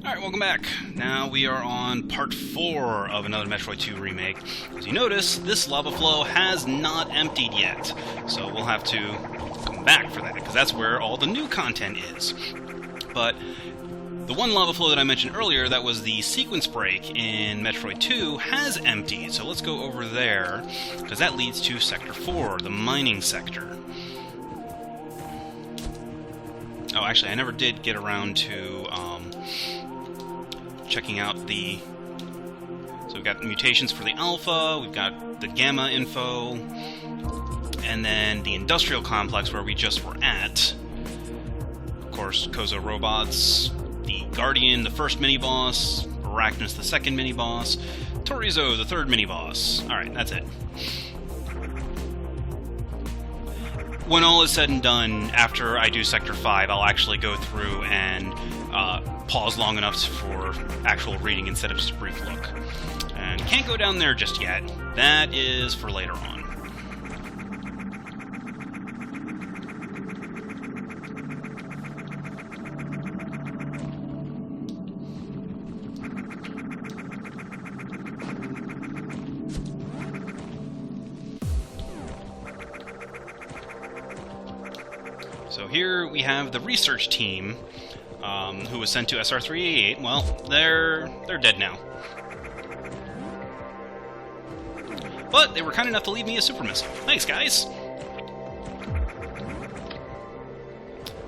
Alright, welcome back. Now we are on part 4 of another Metroid 2 remake. As you notice, this lava flow has not emptied yet, so we'll have to come back for that, because that's where all the new content is. But the one lava flow that I mentioned earlier, that was the sequence break in Metroid 2, has emptied, so let's go over there, because that leads to Sector 4, the mining sector. Oh, actually, I never did get around to checking out the... So we've got mutations for the alpha, we've got the gamma info, and then the industrial complex where we just were at. Of course, Kozo robots, the Guardian, the first mini-boss, Arachnus, the second mini-boss, Torizo, the third mini-boss. Alright, that's it. When all is said and done, after I do Sector 5, I'll actually go through and pause long enough for actual reading instead of just a brief look. And can't go down there just yet. That is for later on. So here we have the research team, who was sent to SR388. Well, they're dead now. But they were kind enough to leave me a super missile. Thanks, guys!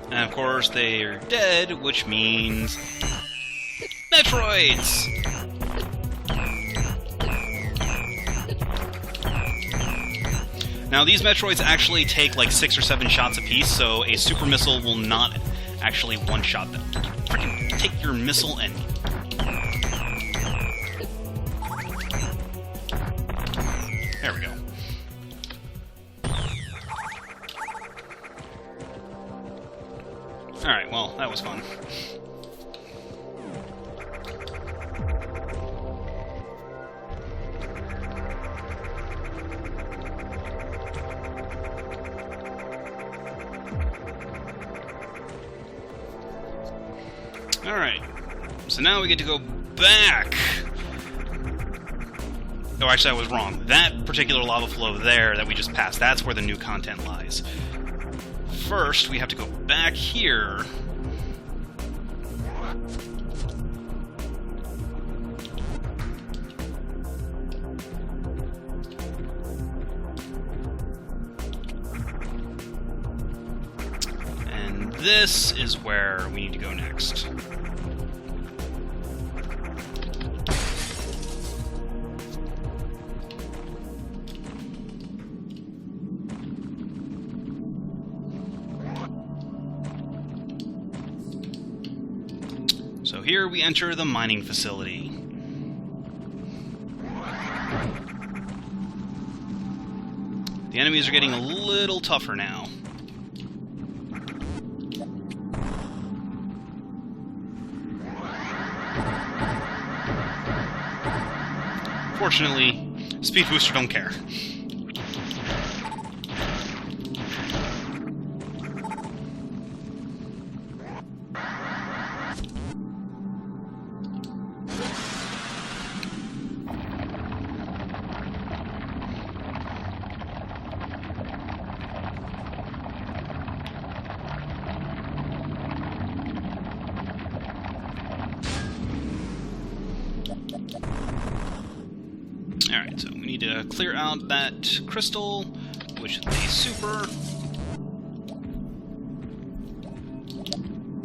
And of course, they're dead, which means... Metroids! Now, these Metroids actually take like 6 or 7 shots apiece, so a super missile will not actually one-shot them. Freaking take your missile and... There we go. Alright, well, that was fun. Alright, so now we get to go back. Oh, actually, I was wrong. That particular lava flow there that we just passed, that's where the new content lies. First, we have to go back here. And this is where we need to go next. So here we enter the mining facility. The enemies are getting a little tougher now. Fortunately, Speed Booster don't care. Alright, so we need to clear out that crystal, which is a super,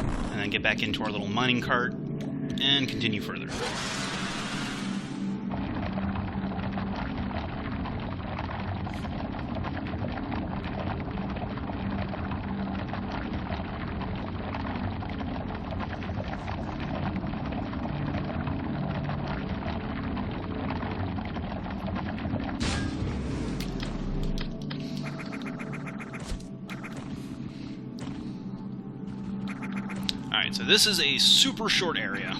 and then get back into our little mining cart, and continue further. Alright, so this is a super short area.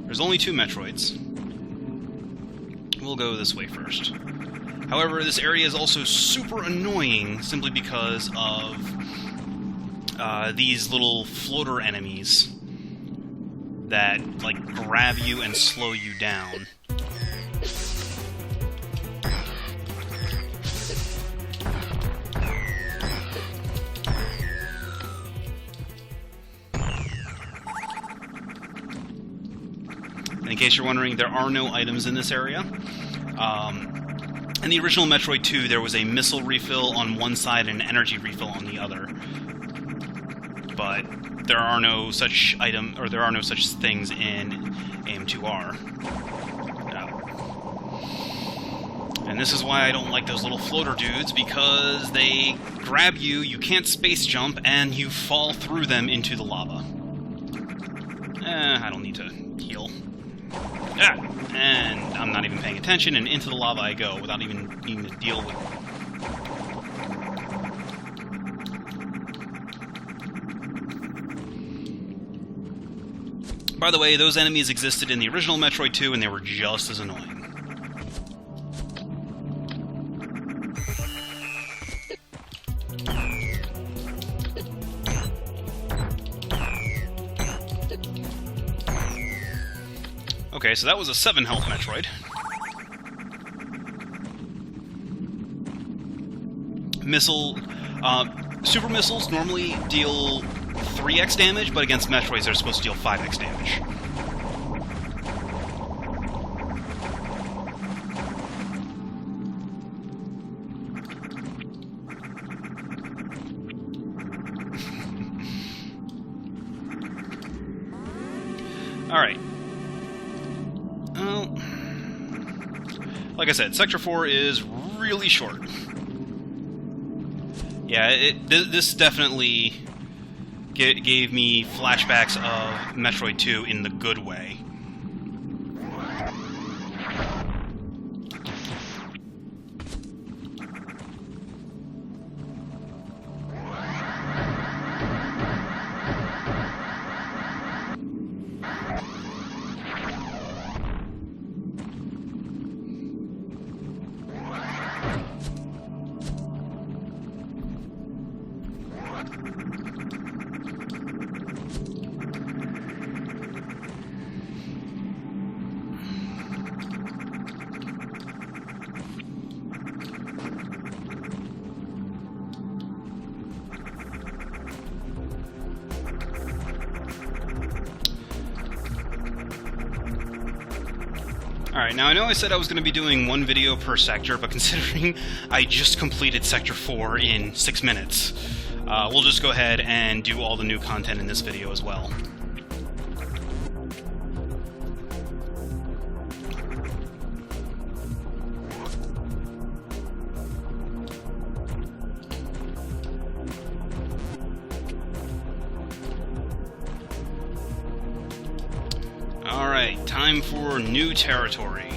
There's only 2 Metroids. We'll go this way first. However, this area is also super annoying simply because of these little floater enemies that, like, grab you and slow you down. And in case you're wondering, there are no items in this area. In the original Metroid 2, there was a missile refill on one side and an energy refill on the other. But there are no such things in AM2R. No. And this is why I don't like those little floater dudes, because they grab you, you can't space jump, and you fall through them into the lava. I don't need to heal. And I'm not even paying attention, and into the lava I go without even needing to deal with it. By the way, those enemies existed in the original Metroid 2, and they were just as annoying. Okay, so that was a 7 health Metroid. Super missiles normally deal 3x damage, but against Metroids they're supposed to deal 5x damage. Alright. Well, like I said, Sector 4 is really short. Yeah, this definitely gave me flashbacks of Metroid 2 in the good way. Alright, now I know I said I was going to be doing one video per sector, but considering I just completed Sector 4 in 6 minutes, we'll just go ahead and do all the new content in this video as well. Alright, time for new territory.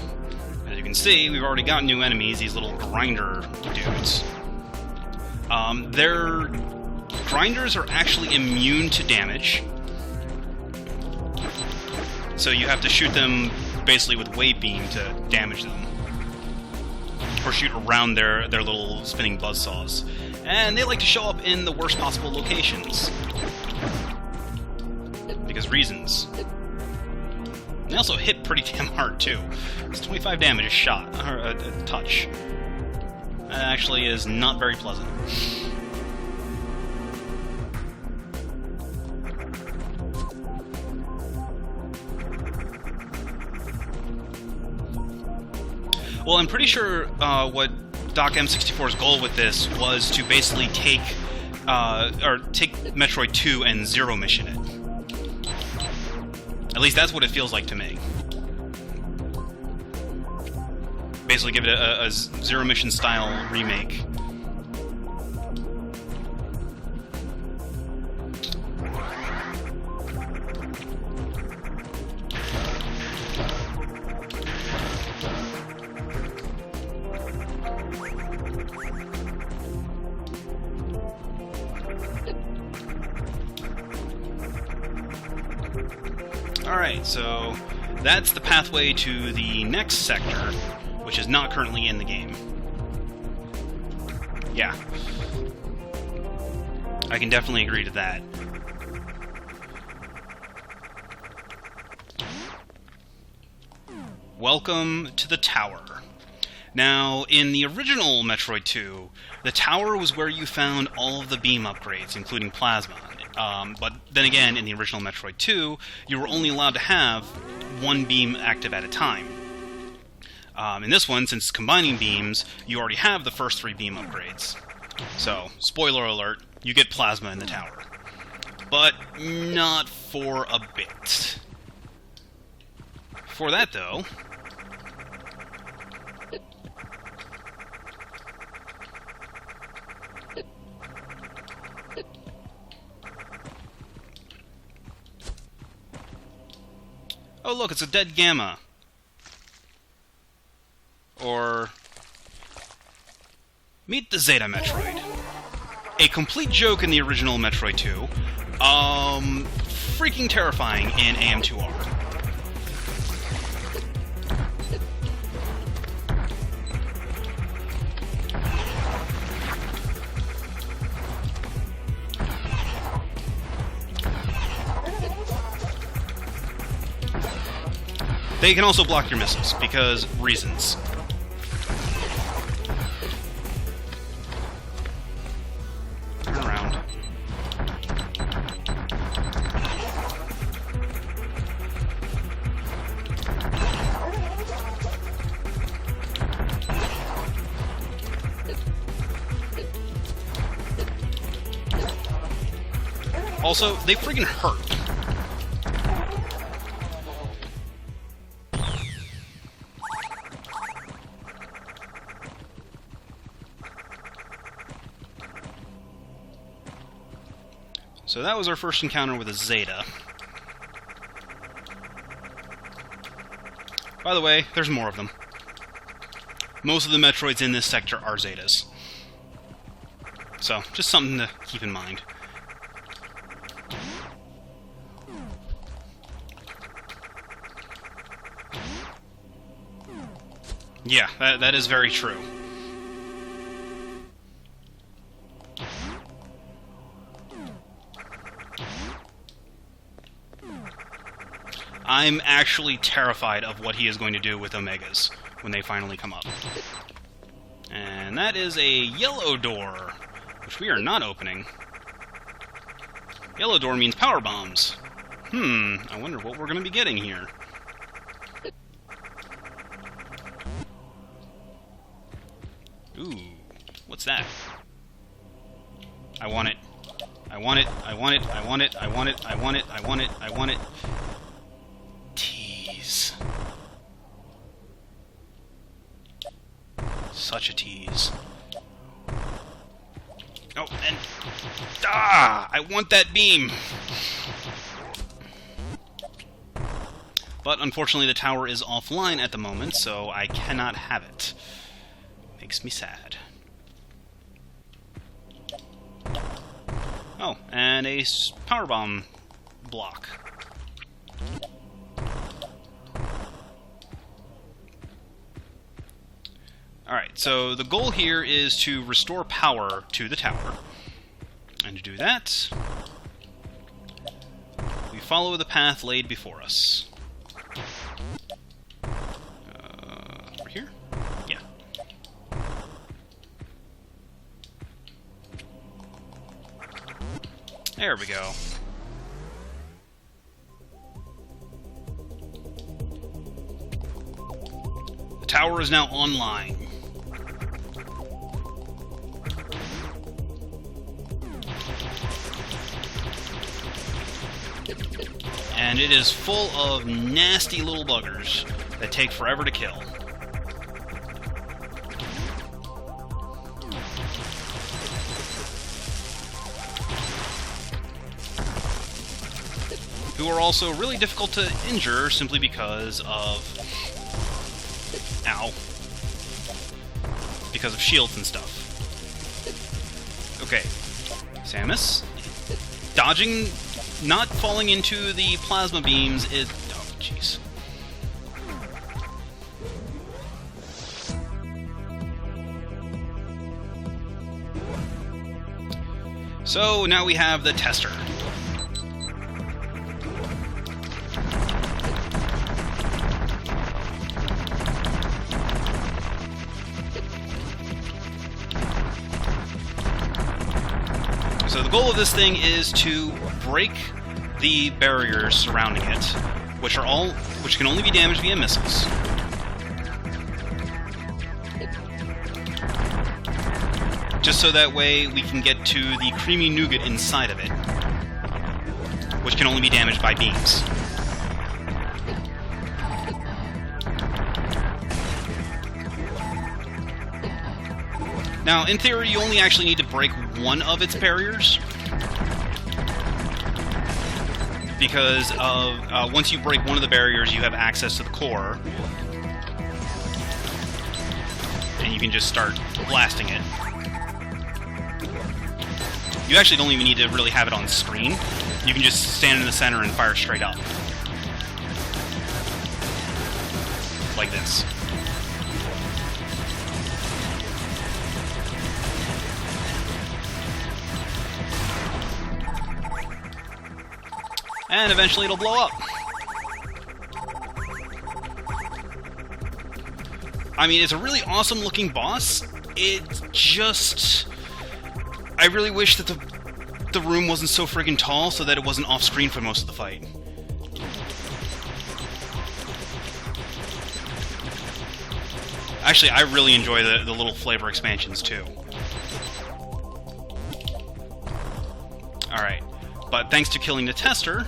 As you can see, we've already got new enemies, these little grinder dudes. Their grinders are actually immune to damage. So you have to shoot them basically with wave beam to damage them. Or shoot around their little spinning buzzsaws. And they like to show up in the worst possible locations. Because reasons. They also hit pretty damn hard, too. It's 25 damage a shot, or a touch. That actually is not very pleasant. Well, I'm pretty sure what Doc M64's goal with this was to basically take Metroid 2 and Zero Mission it. At least that's what it feels like to me. Basically give it a Zero Mission style remake. Alright, so that's the pathway to the next sector, which is not currently in the game. Yeah. I can definitely agree to that. Welcome to the tower. Now, in the original Metroid 2, the tower was where you found all of the beam upgrades, including plasma. But then again, in the original Metroid 2, you were only allowed to have one beam active at a time. In this one, since it's combining beams, you already have the first 3 beam upgrades. So, spoiler alert, you get plasma in the tower. But not for a bit. For that, though... Oh look, it's a dead Gamma. Or... Meet the Zeta Metroid. A complete joke in the original Metroid 2. Freaking terrifying in AM2R. They can also block your missiles, because reasons. Turn around. Also, they freaking hurt. So that was our first encounter with a Zeta. By the way, there's more of them. Most of the Metroids in this sector are Zetas. So, just something to keep in mind. Yeah, that is very true. I'm actually terrified of what he is going to do with Omegas when they finally come up. And that is a yellow door, which we are not opening. Yellow door means power bombs. I wonder what we're going to be getting here. Ooh, what's that? I want it. I want it, I want it, I want it, I want it, I want it, I want it, I want it. Tease. Such a tease. Oh, and... I want that beam! But unfortunately the tower is offline at the moment, so I cannot have it. Makes me sad. Oh, and a power bomb block. Alright, so the goal here is to restore power to the tower. And to do that, we follow the path laid before us. Over here? Yeah. There we go. The tower is now online. And it is full of nasty little buggers that take forever to kill. Who are also really difficult to injure simply because of... Ow. Because of shields and stuff. Okay. Samus. Dodging, not falling into the plasma beams is... Oh, jeez. So now we have the tester. So the goal of this thing is to break the barriers surrounding it, which can only be damaged via missiles. Just so that way we can get to the creamy nougat inside of it, which can only be damaged by beams. Now, in theory, you only actually need to break one of its barriers, because once you break one of the barriers, you have access to the core, and you can just start blasting it. You actually don't even need to really have it on screen. You can just stand in the center and fire straight up. Like this. And eventually it'll blow up. I mean, it's a really awesome looking boss. It just... I really wish that the room wasn't so friggin' tall so that it wasn't off-screen for most of the fight. Actually, I really enjoy the little flavor expansions, too. Alright, but thanks to killing the tester...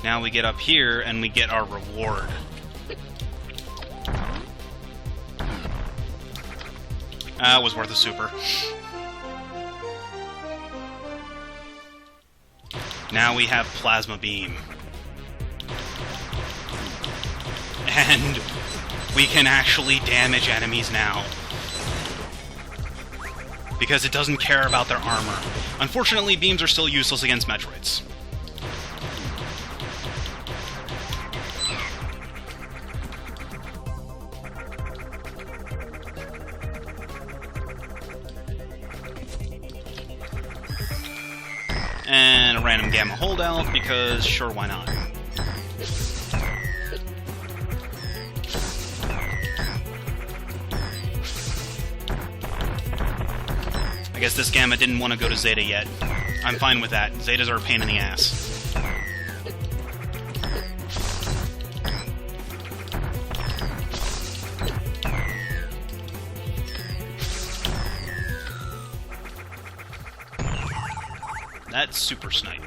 now we get up here and we get our reward. It was worth a super. Now we have Plasma Beam. And we can actually damage enemies now. Because it doesn't care about their armor. Unfortunately, beams are still useless against Metroids. And a random Gamma holdout, because sure, why not? I guess this Gamma didn't want to go to Zeta yet. I'm fine with that. Zetas are a pain in the ass. That's super snipe.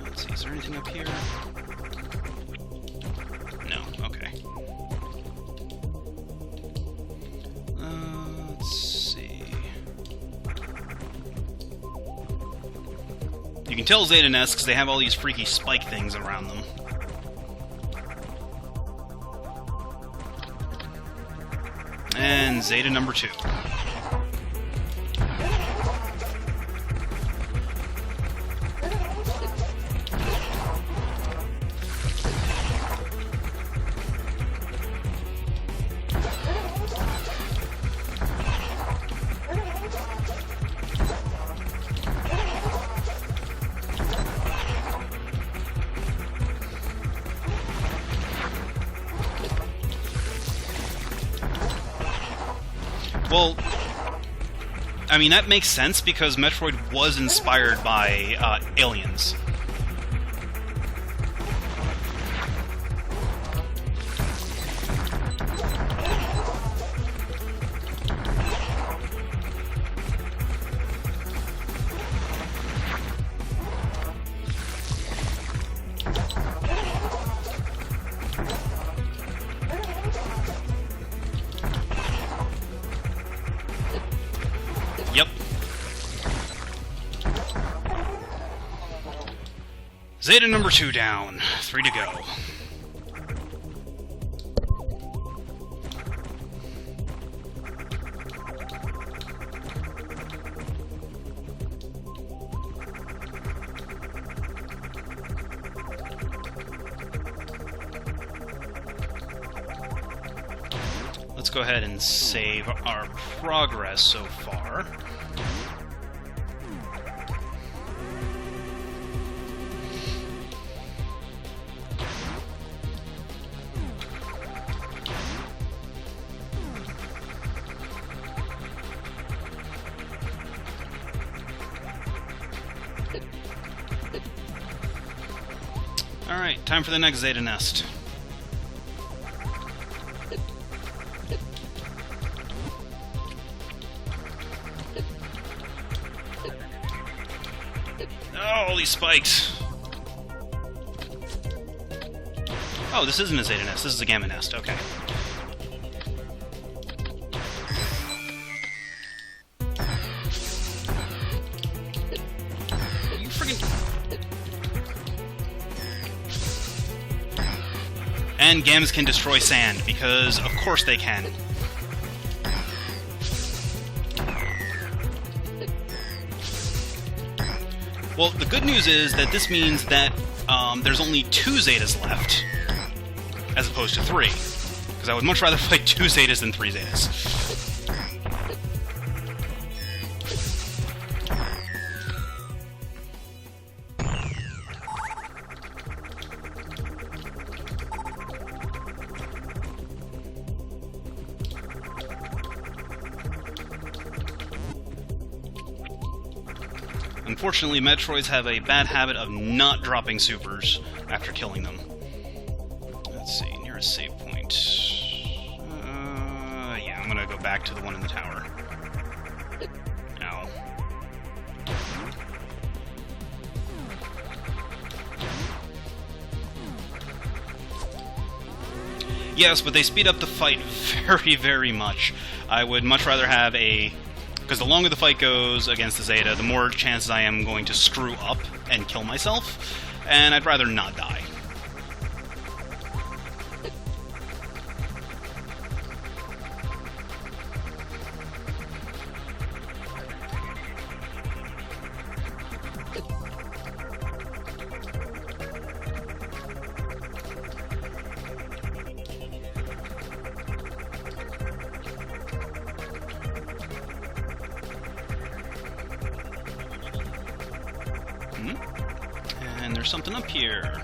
Let's see, is there anything up here? No, okay. Let's see. You can tell Zeta nests because they have all these freaky spike things around them. And Zeta number 2. Well, I mean, that makes sense because Metroid was inspired by aliens. Yep. Zeta number 2 down. 3 to go. let's go ahead and save our progress so far. Alright, time for the next Zeta nest. Oh, all these spikes! Oh, this isn't a Zeta nest, this is a Gamma nest, okay. You friggin'... And Gammas can destroy sand, because of course they can. Well, the good news is that this means that there's only 2 Zetas left, as opposed to 3. Because I would much rather fight 2 Zetas than 3 Zetas. Unfortunately, Metroids have a bad habit of not dropping supers after killing them. Let's see, nearest save point. Yeah, I'm gonna go back to the one in the tower. Ow. Yes, but they speed up the fight very, very much. I would much rather have a... Because the longer the fight goes against the Zeta, the more chances I am going to screw up and kill myself, and I'd rather not die. And there's something up here.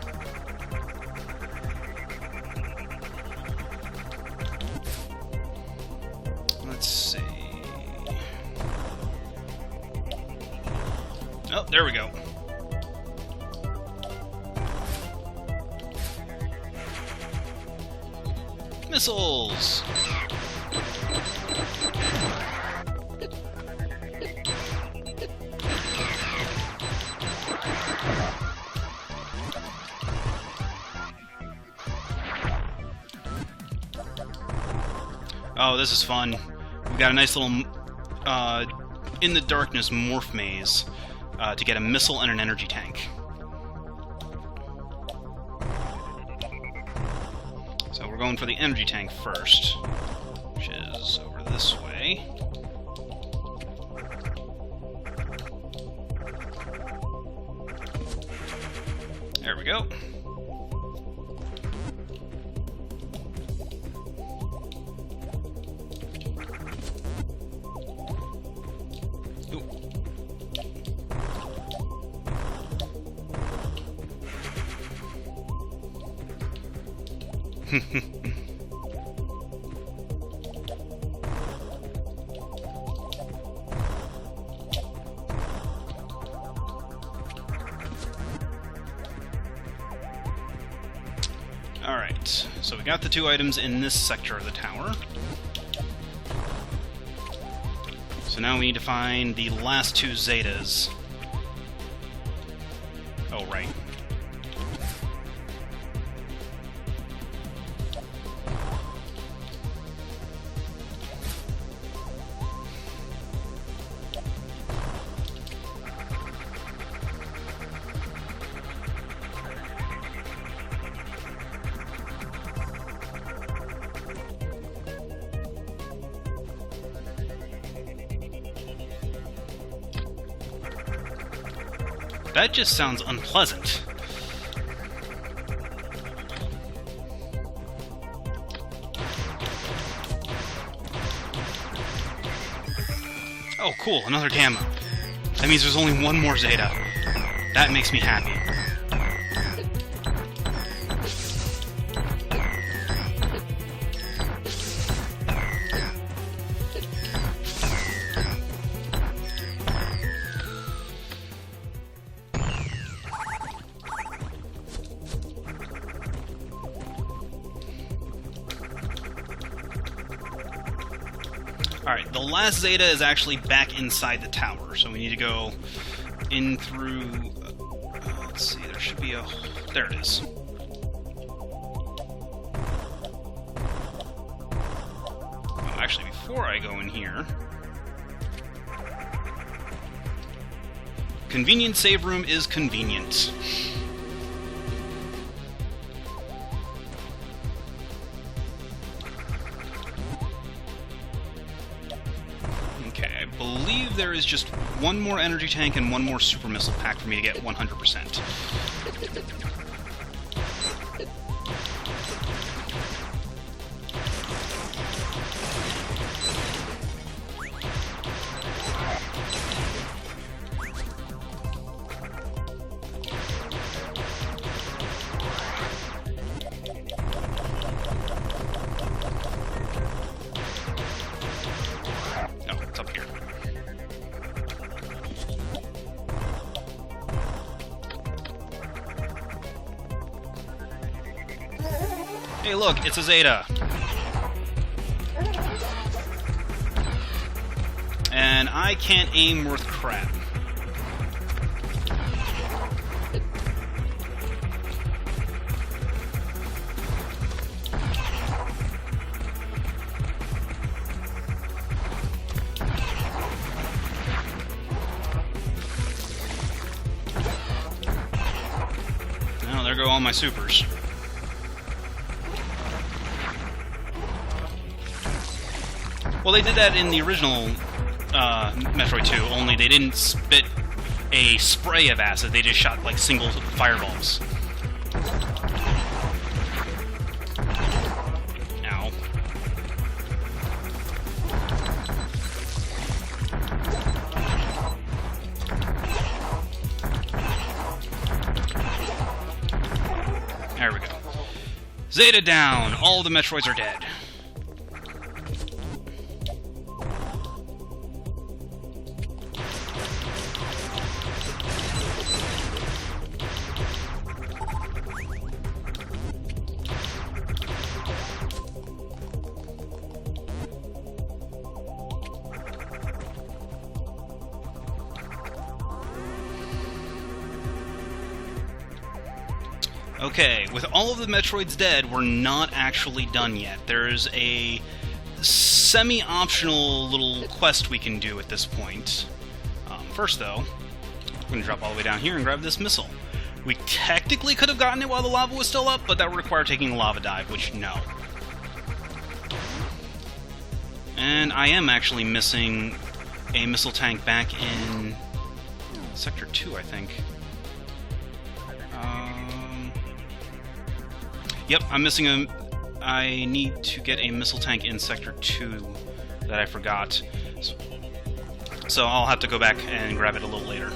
Let's see. Oh, there we go. Missiles! Oh, this is fun. We've got a nice little, in the darkness morph maze to get a missile and an energy tank. So we're going for the energy tank first, which is over this way. There we go. Alright, so we got the 2 items in this sector of the tower. So now we need to find the last 2 Zetas. Oh, right. That just sounds unpleasant. Oh, cool, another gamma. That means there's only one more Zeta. That makes me happy. Alright, the last Zeta is actually back inside the tower, so we need to go in through... let's see, there should be a... There it is. Oh, actually, before I go in here... Convenient save room is convenient. Okay, I believe there is just one more energy tank and one more super missile pack for me to get 100%. Hey look, it's a Zeta! And I can't aim worth crap. Well, there go all my supers. Well, they did that in the original Metroid 2, only they didn't spit a spray of acid, they just shot, like, single fireballs. Ow. There we go. Zeta down! All the Metroids are dead. Okay, with all of the Metroids dead, we're not actually done yet. There's a semi-optional little quest we can do at this point. First, though, I'm going to drop all the way down here and grab this missile. We technically could have gotten it while the lava was still up, but that would require taking a lava dive, which, no. And I am actually missing a missile tank back in Sector 2, I think. Yep, I'm missing a... I need to get a missile tank in Sector 2 that I forgot. So I'll have to go back and grab it a little later.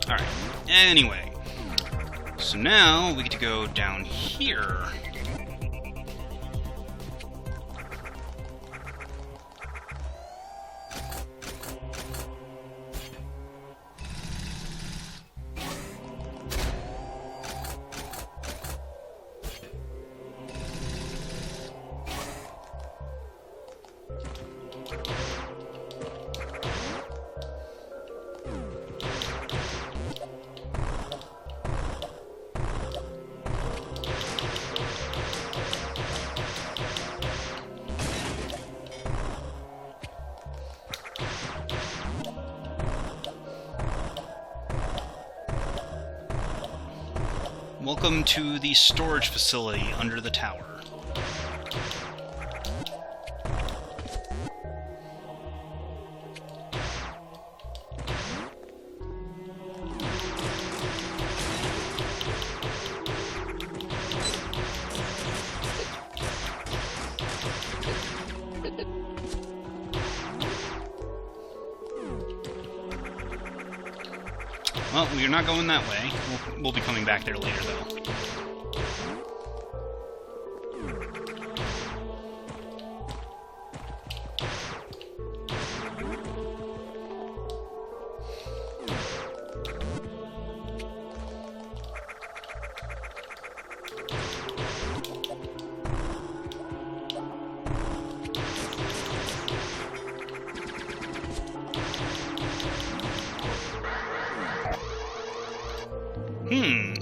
Alright, anyway. So now we get to go down here. Welcome to the storage facility under the tower. Well, we're not going that way. We'll be coming back there later, though.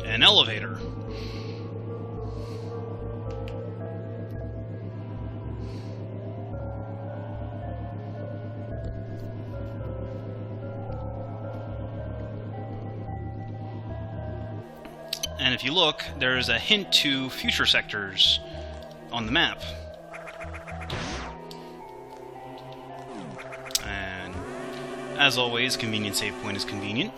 An elevator. And if you look, there's a hint to future sectors on the map. And as always, convenient save point is convenient.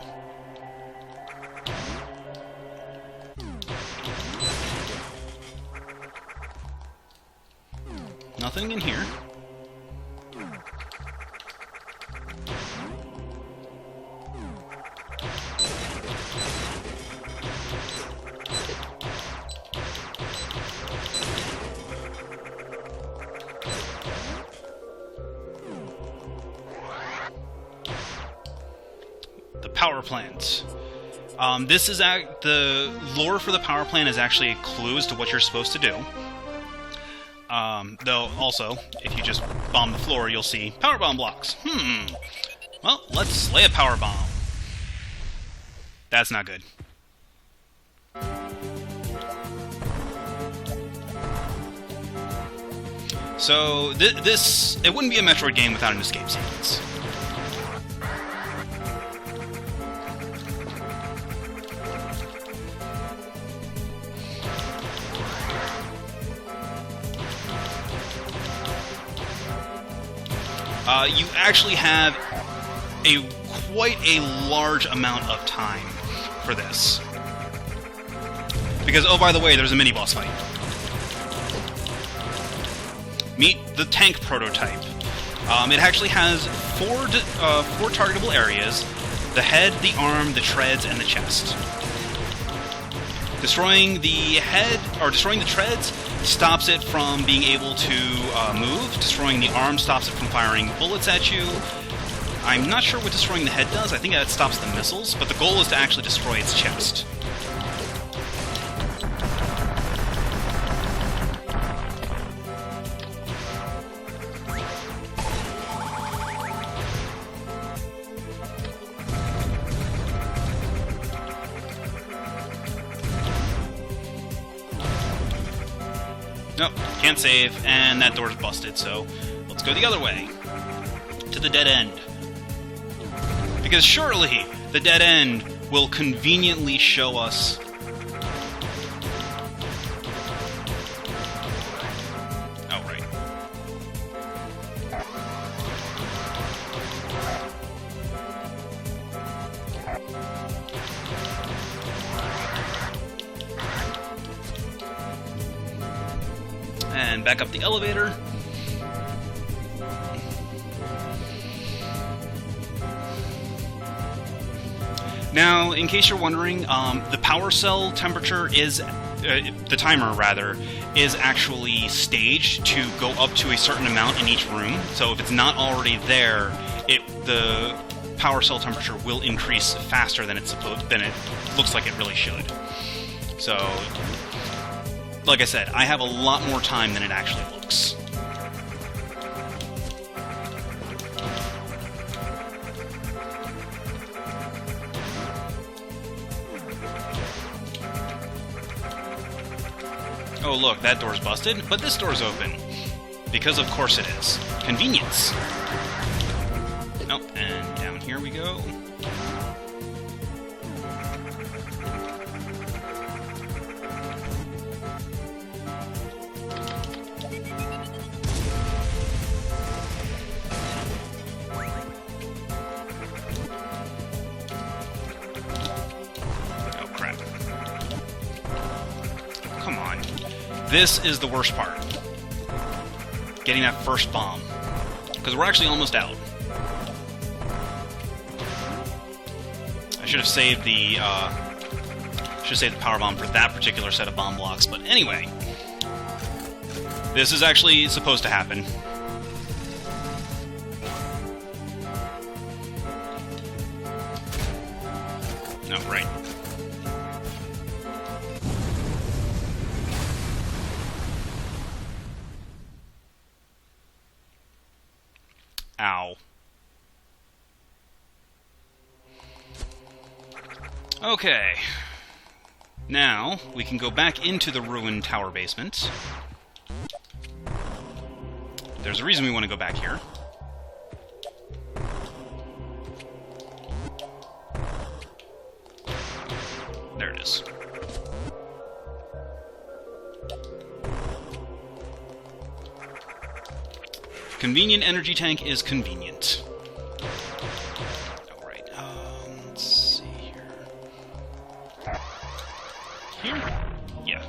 Nothing in here. The power plant. This is the lore for the power plant is actually a clue as to what you're supposed to do. Though, also, if you just bomb the floor, you'll see power bomb blocks. Well, let's lay a power bomb. That's not good. So, it wouldn't be a Metroid game without an escape sequence. You actually have quite a large amount of time for this. Because, oh, by the way, there's a mini-boss fight. Meet the tank prototype. It actually has four targetable areas: the head, the arm, the treads, and the chest. Destroying the head, or destroying the treads, stops it from being able to move. Destroying the arm stops it from firing bullets at you. I'm not sure what destroying the head does. I think that stops the missiles, but the goal is to actually destroy its chest. Nope, can't save, and that door's busted, so let's go the other way. To the dead end. Because surely the dead end will conveniently show us... Oh, right. And back up the elevator. Now, in case you're wondering, the power cell temperature is, the timer rather, is actually staged to go up to a certain amount in each room. So if it's not already there, the power cell temperature will increase faster than it looks like it really should. So, like I said, I have a lot more time than it actually looks. Oh look, that door's busted, but this door's open. Because of course it is. Convenience. Oh, and down here we go. This is the worst part. Getting that first bomb. Because we're actually almost out. I should have saved the power bomb for that particular set of bomb blocks. But anyway, this is actually supposed to happen. No, right. Ow. Okay. Now, we can go back into the ruined tower basement. There's a reason we want to go back here. There it is. Convenient energy tank is convenient. Alright, let's see here. Here? Yeah.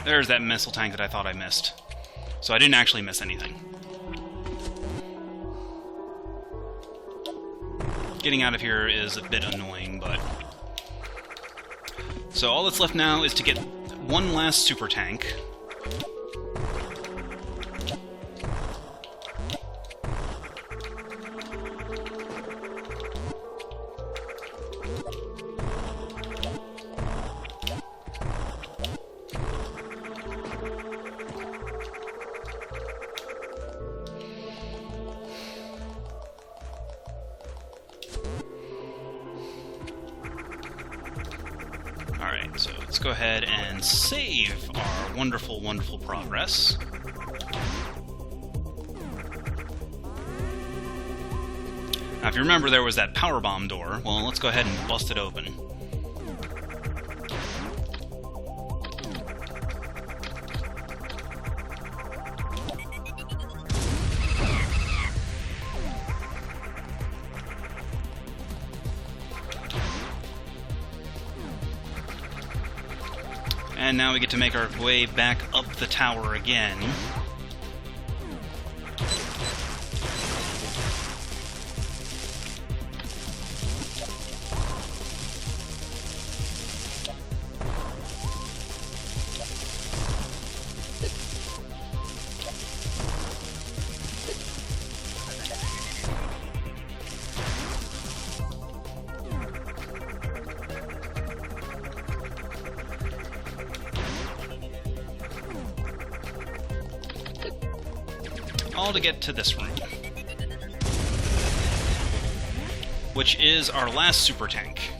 There's that missile tank that I thought I missed. So I didn't actually miss anything. Getting out of here is a bit annoying, but... So all that's left now is to get one last super tank. Alright, so let's go ahead and save our wonderful, wonderful progress. Now, if you remember, there was that power bomb door. Well, let's go ahead and bust it open. And now we get to make our way back up the tower again. All to get to this room, which is our last super tank.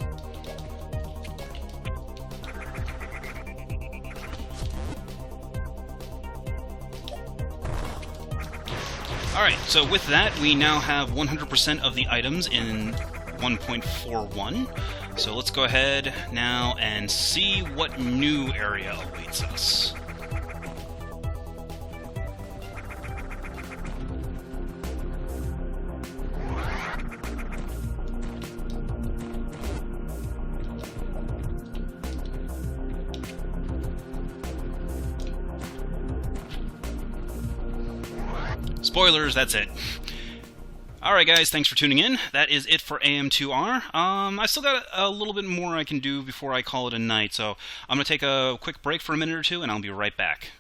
Alright, so with that, we now have 100% of the items in 1.41. So let's go ahead now and see what new area awaits us. Spoilers, that's it. Alright guys, thanks for tuning in. That is it for AM2R. I've still got a little bit more I can do before I call it a night, so I'm going to take a quick break for a minute or two, and I'll be right back.